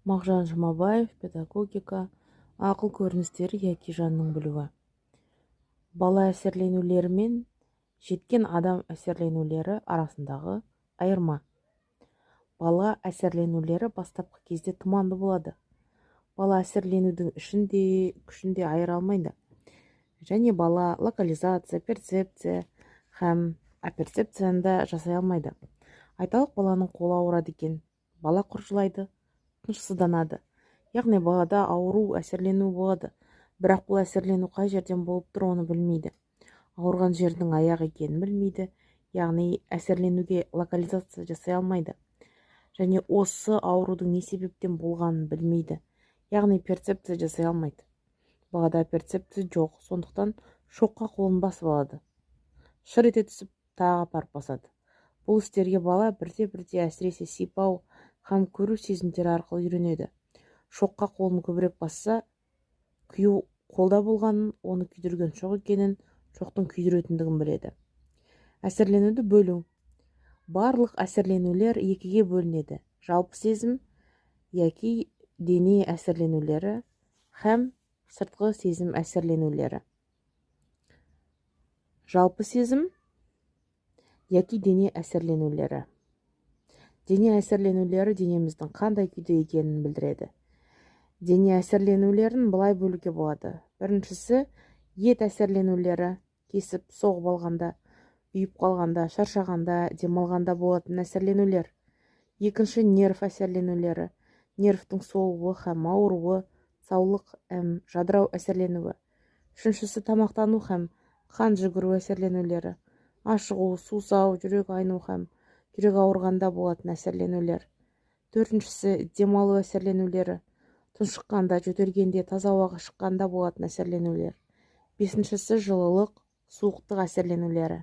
Мағжан Жұмабаев, педагогика, ақыл көріністері яки жанның білуі. Бала әсерленулері мен жеткен адам әсерленулері арасындағы айырма. Бала әсерленулері бастапқы кезде тұманды болады. Бала әсерленудің күшін де айыра алмайды. Және бала локализация, перцепция һәм аперцепцияны да жасай алмайды. Айталық, баланың қолы ауырады екен. Бала құржылайды, тынышсызданады. Яғни балада ауру, әсерлену болады. Бірақ бұл әсерлену қай жерден болып тұр, оны білмейді. Ауырған жердің аяғы екенін білмейді. Яғни әсерленуге локализация жасай алмайды. Және осы аурудың не себептен болғанын білмейді. Яғни перцепция жасай алмайды. Балада перцепция жоқ, сондықтан шоққа қолын басып алады. Шыр ете түсіп, тағы апарып басады. Бұл істерге бала бірте-бірте әсіресе сипау һәм көру сезімдері арқылы үйренеді. Шоққа қолын көбірек басса, күйеу қолда болғанын, оны күйдірген шоқ екенін, шоқтың күйдіретіндігін біледі. Әсерленуді бөлу. Барлық әсерленулер екіге бөлінеді. Жалпы сезім яки дене әсерленулері һәм сыртқы сезім әсерленулері. Жалпы сезім яки дене әсерленулері. Дене әсерленулері денеміздің қандай күйде екенін білдіреді. Дене әсерленулерін былай бөлуге болады. Біріншісі ет әсерленулері, кесіп, соғып алғанда, үйіп қалғанда, шаршағанда, демалғанда болатын әсерленулер. Екінші нерв әсерленулері, нервтің соғуы һәм ауруы, саулық жадырау әсерленуі. Үшіншісі тамақтану һәм қан жүгіру әсерленулері, ашығу, сусау, жүрек айну һәм жүрек ауырғанда болатын әсерленулер. Төртіншісі демалу әсерленулері, тұншыққанда, жөтелгенде, таза ауаға шыққанда болатын әсерленулер. Бесіншісі жылылық, суықтық әсерленулері.